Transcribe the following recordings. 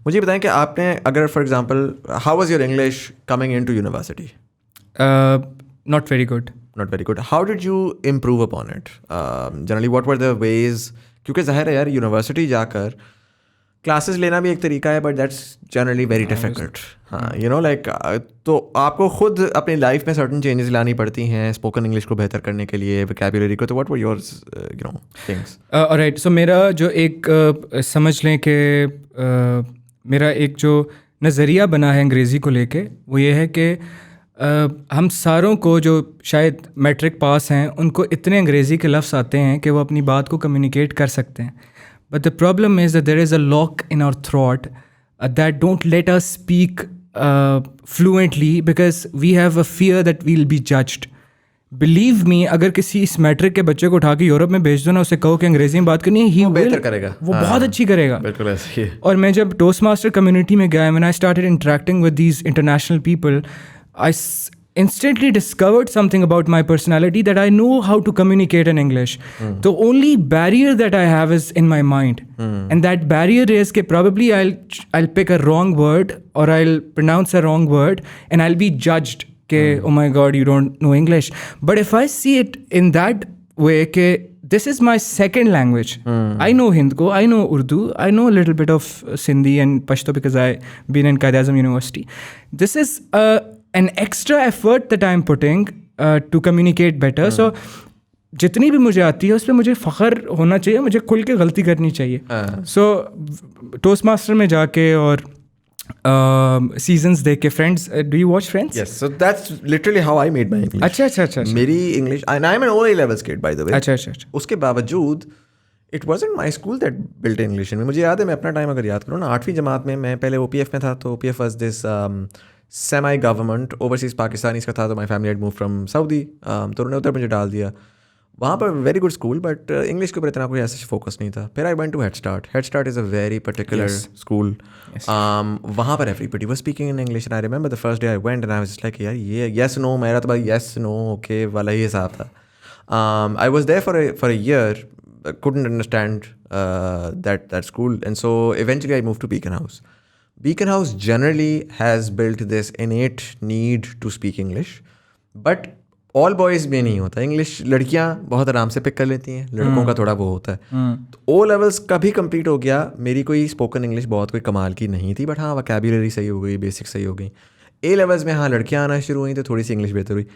मुझे बताएं कि आपने अगर for example how was your English coming into university? Not very good. Not very good. How did you improve upon it? Generally, what were the ways? क्योंकि जाहिर है यार यूनिवर्सिटी जाकर क्लासेस लेना भी एक तरीका है, but that's generally very difficult. हाँ, यू नो लाइक तो आपको खुद अपनी लाइफ में सर्टन चेंजेस लानी पड़ती हैं स्पोकन इंग्लिश को बेहतर करने के लिए, वोकैबुलरी को. तो what were yours you know things? Alright, so मेरा जो एक समझ लें कि मेरा एक जो नज़रिया बना है अंग्रेज़ी को लेके वो ये है कि हम सारों को जो शायद मैट्रिक पास हैं उनको इतने अंग्रेज़ी के लफ्ज़ आते हैं कि वो अपनी बात को कम्युनिकेट कर सकते हैं. But the problem is that there is a lock in our throat that don't let us speak fluently because we have a fear that we will be judged. Believe me, अगर किसी इस matric के बच्चे को उठा के Europe में भेज दो ना, उसे कहो कि अंग्रेजी में बात करनी है, ही बेहतर करेगा, वो बहुत अच्छी करेगा. बिल्कुल ऐसे ही. और मैं जब टोस्ट मास्टर कम्युनिटी में गया, when I started interacting with these international people, I instantly discovered something about my personality that I know how to communicate in English. The only barrier that I have is in my mind. And that barrier is that probably I'll pick a wrong word or I'll pronounce a wrong word and I'll be judged. Oh my God, you don't know English. But if I see it in that way, this is my second language. I know Hindi, I know Urdu, I know a little bit of Sindhi and Pashto because I've been in Quaid-e-Azam University. This is an extra effort that I'm putting to communicate better. So जितनी भी मुझे आती है उस पर मुझे फ़ख्र होना चाहिए, मुझे खुल के गलती करनी चाहिए. So टोस्ट मास्टर में जाके और सीजन्स देख के. Friends, do you watch friends? Yes, so that's literally how I made my English. अच्छा. मेरी English, and I'm an OA level kid by the way. अच्छा. उसके बावजूद it wasn't my school that built English in me. मुझे याद है, मैं अपना टाइम अगर याद करूँ ना, 8वीं जमात में मैं पहले OPF में था. तो OPF was this semi government overseas Pakistanis का था. तो my family had move from Saudi, तो उन्होंने उधर मुझे डाल दिया. वहाँ पर very good school, but English के ऊपर इतना कोई ऐसा फोकस नहीं था. फिर I went to Head Start. Head Start is a very particular school. वहाँ पर everybody was speaking in English. And I remember the first day I went and I was like यार ये येस नो, मेरा तो भाई yes no okay वाला ही हिसाब था. I was there for a year, couldn't understand that school, and so eventually I moved to Beacon House. Beacon House generally has built this innate need to speak English, but all boys में नहीं होता English. लड़कियां बहुत आराम से pick कर लेती हैं, लड़कों का थोड़ा वो होता है. तो O levels का भी कंप्लीट हो गया. मेरी कोई स्पोकन इंग्लिश बहुत कोई कमाल की नहीं थी, बट हाँ वोकैबुलरी सही हो गई, बेसिक सही हो गई. A levels में हाँ लड़कियां आना शुरू हुई तो थोड़ी सी इंग्लिश बेहतर हुई.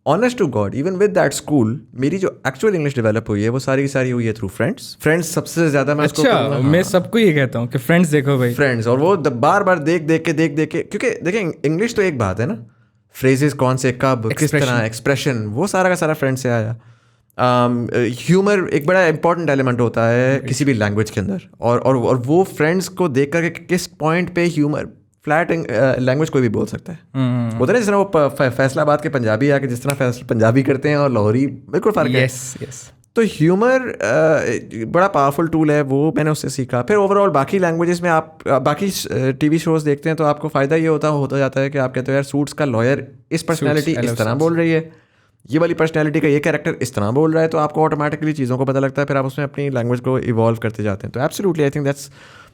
Honest to God, even with that school मेरी जो एक्चुअल इंग्लिश डेवलप हुई है वो सारी की सारी हुई है थ्रू फ्रेंड्स सबसे ज़्यादा. मैं अच्छा, मैं सबको ये कहता हूँ कि फ्रेंड्स देखो भाई, फ्रेंड्स. और वो बार बार देख के क्योंकि देखें इंग्लिश तो एक बात है ना, फ्रेजेस कौन से कब किस तरह एक्सप्रेशन, वो सारा का सारा फ्रेंड से आया. ह्यूमर एक बड़ा इंपॉर्टेंट एलिमेंट होता है किसी भी लैंग्वेज के अंदर. और वो फ्रेंड्स को देख कर के किस पॉइंट पे ह्यूमर, फ्लैट लैंग्वेज कोई भी बोल सकता है. होता है जिस तरह वो फैसलाबाद के पंजाबी आके जिस तरह पंजाबी करते हैं और लाहौरी, बिल्कुल फ़र्क है. तो ह्यूमर बड़ा पावरफुल टूल है, वो मैंने उससे सीखा. फिर ओवरऑल बाकी लैंग्वेजेस में आप बाकी टीवी शोज़ देखते हैं तो आपको फ़ायदा ये होता जाता है कि आप कहते हो यार सूट्स का लॉयर इस पर्सनैलिटी इस तरह बोल रही है, ये वाली पर्सनैलिटी का ये कैरेक्टर इस तरह बोल रहा है, तो आपको ऑटोमेटिकली चीज़ों को पता लगता है. फिर आप उसमें अपनी लैंग्वेज को इवॉल्व करते जाते हैं. तो absolutely I think that's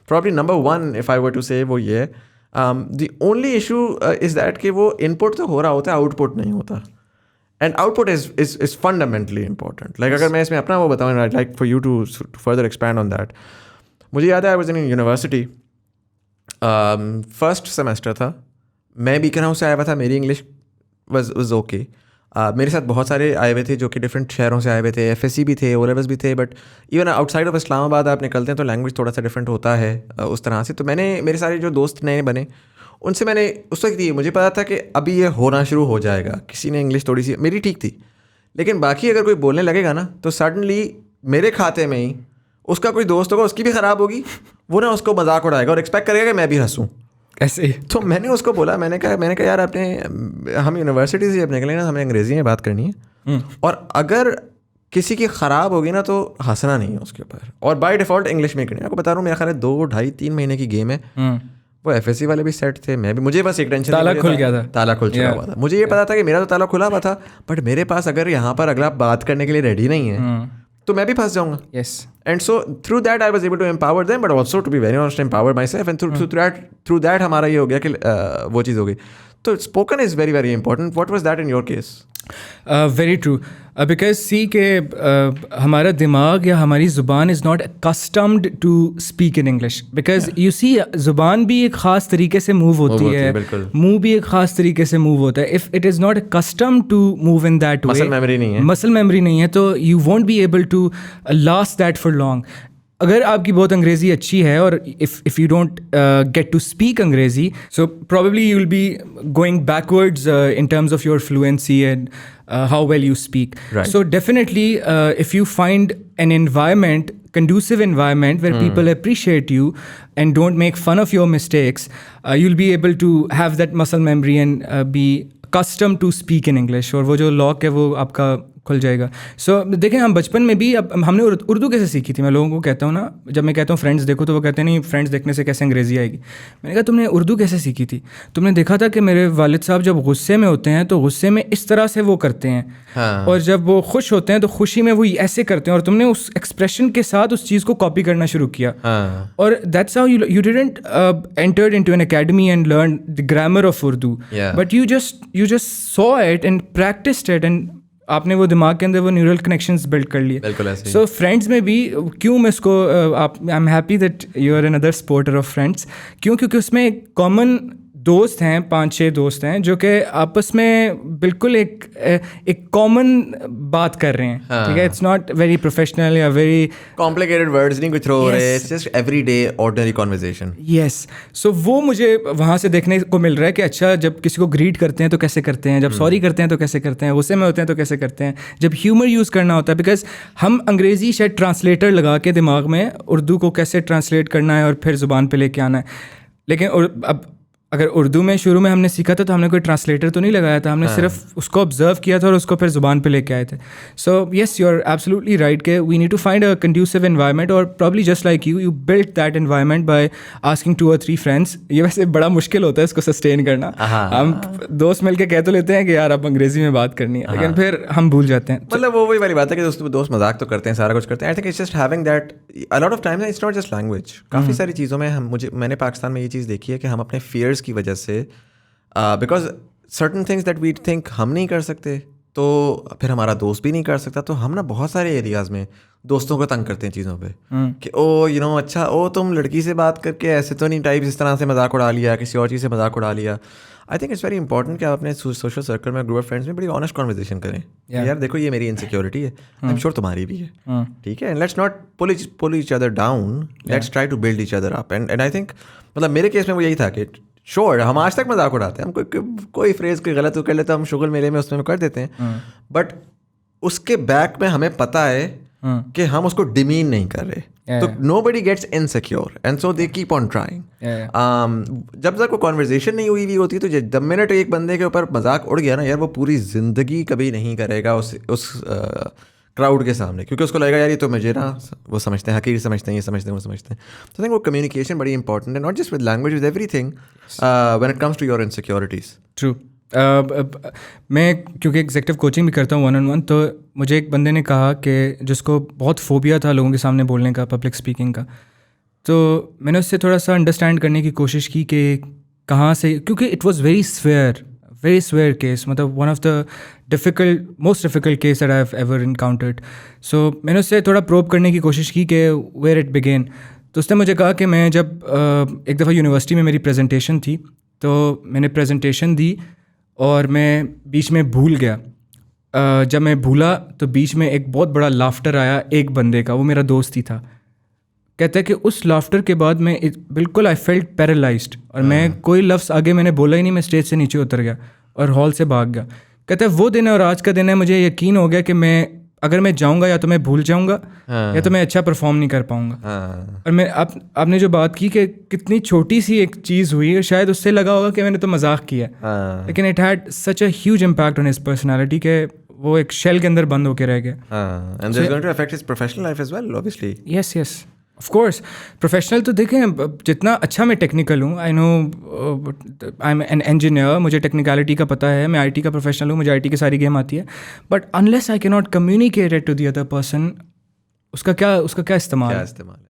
probably number 1 if I were to say, वो ये है. The only issue is that कि वो इनपुट तो हो रहा होता है, आउटपुट नहीं होता. And output is fundamentally important. Like अगर मैं इसमें अपना वो बताऊँ, I like for you to further expand on that. मुझे याद है I was in university, first semester था, मैं बीकन हाउस से आया हुआ था. मेरी इंग्लिश वाज ओके. मेरे साथ बहुत सारे आए हुए थे जो कि डिफरेंट शहरों से आए हुए थे. एफएससी भी थे, ओ लेवल्स भी थे. But even outside of Islamabad आप निकलते हैं तो लैंग्वेज थोड़ा सा डिफरेंट होता है उस तरह से. तो मेरे सारे जो दोस्त नए बने उनसे मैंने उस वक्त ये मुझे पता था कि अभी ये होना शुरू हो जाएगा. किसी ने इंग्लिश थोड़ी सी मेरी ठीक थी, लेकिन बाकी अगर कोई बोलने लगेगा ना तो सडनली मेरे खाते में ही उसका कोई दोस्त होगा, उसकी भी ख़राब होगी, वो ना उसको मजाक उड़ाएगा और एक्सपेक्ट करेगा कि मैं भी हंसूँ ऐसे. तो मैंने उसको बोला, मैंने कहा यार हम यूनिवर्सिटी से जब निकले ना, हमें अंग्रेज़ी में बात करनी है. और अगर किसी की ख़राब होगी ना तो हंसना नहीं है उसके ऊपर, और बाय डिफ़ॉल्ट इंग्लिश में करनी है. आपको बता रहा हूँ मेरा ख्याल है 2-2.5-3 महीने की गेम है. वो एफएससी वाले भी सेट थे, मैं भी, मुझे बस एक टेंशन, ताला खुल गया था, ताला खुल चुका हुआ था. मुझे ये पता था कि मेरा तो ताला खुला हुआ था, बट मेरे पास अगर यहाँ पर अगला बात करने के लिए रेडी नहीं है तो मैं भी फंस जाऊँगा. Yes. And so through that I was able to empower them, but also to be very honest, empower myself. And through that हमारा ये हो गया कि वो चीज़ हो गई. तो spoken is very very important. What was that in your case? Very true. Because see कि हमारा दिमाग या हमारी ज़ुबान is not accustomed to speak in English. Because you see ज़ुबान भी एक ख़ास तरीके से मूव होती है, मुंह भी एक ख़ास तरीके से मूव होता है. If it is not accustomed to move in that way, muscle memory नहीं है तो you won't be able to last that for long. अगर आपकी बहुत अंग्रेज़ी अच्छी है और if you don't get to speak अंग्रेज़ी, so probably you will be going backwards in terms of your fluency and how well you speak. Right. So definitely if you find an environment, conducive environment where people appreciate you and don't make fun of your mistakes, you'll be able to have that muscle memory and be accustomed to speak in English. और वो जो lock है वो आपका खुल जाएगा. सो देखें हम बचपन में भी अब हमने उर्दू कैसे सीखी थी. मैं लोगों को कहता हूँ ना, जब मैं कहता हूँ फ्रेंड्स देखो तो वो कहते हैं नहीं फ्रेंड्स देखने से कैसे अंग्रेज़ी आएगी. मैंने कहा तुमने उर्दू कैसे सीखी थी. तुमने देखा था कि मेरे वालिद साहब जब गुस्से में होते हैं तो गुस्से में इस तरह से वो करते हैं. और जब वो खुश होते हैं तो खुशी में वो ऐसे करते हैं और तुमने उस एक्सप्रेशन के साथ उस चीज़ को कॉपी करना शुरू किया. और that's how you didn't entered into an academy and learn the grammar of Urdu, but you just saw it and practised it and आपने वो दिमाग के अंदर वो न्यूरल कनेक्शंस बिल्ड कर लिए. बिल्कुल ऐसे. सो फ्रेंड्स में भी क्यों मैं इसको I am happy that you are another supporter of friends. क्यों? क्योंकि उसमें एक कॉमन दोस्त हैं, 5-6 दोस्त हैं जो कि आपस में बिल्कुल एक कॉमन बात कर रहे हैं. ठीक है, इट्स नॉट वेरी प्रोफेशनल या वेरी कॉम्प्लिकेटेड वर्ड्स नहीं कुछ थ्रो हो रहे, it's just everyday ordinary conversation. Yes. So वो मुझे वहाँ से देखने को मिल रहा है कि अच्छा जब किसी को ग्रीट करते हैं तो कैसे करते हैं, जब सॉरी करते हैं तो कैसे करते हैं, गुस्से में होते हैं तो कैसे करते हैं, जब ह्यूमर यूज़ करना होता है. बिकॉज हम अंग्रेज़ी शायद ट्रांसलेटर लगा के दिमाग में उर्दू को कैसे ट्रांसलेट करना है और फिर ज़ुबान पे लेके आना है. लेकिन अब अगर उर्दू में शुरू में हमने सीखा था तो हमने कोई ट्रांसलेटर तो नहीं लगाया था, हमने सिर्फ उसको ऑब्जर्व किया था और उसको फिर ज़ुबान पे लेके आए थे. So yes, you are absolutely right के we need to find a conducive environment और probably just like you build that environment by asking 2 or 3 friends. ये वैसे बड़ा मुश्किल होता है इसको सस्टेन करना. हम दोस्त मिल के कह तो लेते हैं कि यार अब अंग्रेज़ी में बात करनी है, लेकिन फिर हम भूल जाते हैं. मतलब वो वही वाली बात है कि दोस्त मजाक तो करते हैं, सारा कुछ करते हैं. I think it's just having that a lot of times it's not just language. काफ़ी सारी चीज़ों में मैंने पाकिस्तान में ये चीज़ देखी है कि हम अपने फियर्स की वजह से because certain things that we think हम नहीं कर सकते तो फिर हमारा दोस्त भी नहीं कर सकता. तो हम ना बहुत सारे एरियाज़ में दोस्तों को तंग करते हैं चीज़ों पे कि ओ यू नो अच्छा ओ तुम लड़की से बात करके ऐसे तो नहीं टाइप इस तरह से मजाक उड़ा लिया, किसी और चीज़ से मजाक उड़ा लिया. I think it's very important कि आप अपने सोशल सर्कल में ग्रुप ऑफ फ्रेंड्स में बड़ी ऑनेस्ट कॉन्वर्सेशन करें. यार देखो ये मेरी इनसिक्योरिटी है, आई एम श्योर तुम्हारी भी है, ठीक है, and let's not pull each other down, let's try to build each other up. And I think मतलब मेरे केस में वो यही था कि श्योर हम आज तक मजाक उड़ाते हैं, हम कोई फ्रेज कोई गलत कर लेते हैं, हम शुगल मेले में उसमें कर देते हैं, बट उसके बैक में हमें पता है कि हम उसको डिमीन नहीं कर रहे. तो nobody gets insecure and so they keep on trying. जब तक वो कॉन्वर्जेशन नहीं हुई होती तो जब मिनट एक बंदे के ऊपर मजाक उड़ गया ना यार, वो पूरी ज़िंदगी कभी नहीं करेगा उस क्राउड के सामने, क्योंकि उसको लगेगा यार ये तो मुझे ना वो समझते हैं, हकीर समझते हैं, ये समझते हैं, वो समझते हैं. तो आई थिंक वो कम्युनिकेशन बड़ी इंपॉर्टेंट है, not just with language, with everything when it comes to your insecurities. True. मैं क्योंकि एग्जेक्टिव कोचिंग भी करता हूँ 1-on-1, तो मुझे एक बंदे ने कहा कि जिसको बहुत फोबिया था लोगों के सामने बोलने का, पब्लिक स्पीकिंग का, तो मैंने उससे थोड़ा सा अंडरस्टैंड करने की कोशिश की कि कहाँ से, क्योंकि it was very severe case, मतलब one of the most difficult case that I have ever encountered. So मैंने उससे थोड़ा प्रोब करने की कोशिश की कि वेयर इट बिगेन. तो उसने मुझे कहा कि मैं जब एक दफ़ा यूनिवर्सिटी में मेरी प्रेजेंटेशन थी, तो मैंने प्रेजेंटेशन दी और मैं बीच में भूल गया. जब मैं भूला तो बीच में एक बहुत बड़ा लाफ्टर आया एक बंदे का, वो मेरा दोस्त ही था. कहता है कि उस लाफ्टर के बाद मैं बिल्कुल आई फेल्ट पैरालाइज्ड और मैं कोई लफ्ज़ आगे मैंने बोला ही नहीं, मैं स्टेज से नीचे उतर गया और हॉल से भाग गया. कहता है वो दिन है और आज का दिन है, मुझे यकीन हो गया कि अगर मैं जाऊंगा या तो मैं भूल जाऊंगा या तो मैं अच्छा परफॉर्म नहीं कर पाऊंगा. और मैं आपने जो बात की कि कितनी छोटी सी एक चीज़ हुई और शायद उससे लगा होगा कि मैंने तो मजाक किया, लेकिन it had such a huge impact on his personality के वो एक शेल के अंदर बंद होकर रह गया. And this is going to affect his professional life as well, obviously. Yes of course. Professional तो देखें, जितना अच्छा मैं टेक्निकल हूँ, I know I am an engineer, मुझे टेक्निकलिटी का पता है, मैं आईटी का प्रोफेशनल हूँ, मुझे आईटी की सारी गेम आती है, but unless I can not communicate it to the other person, उसका क्या इस्तेमाल क्या है? इस्तेमाल है?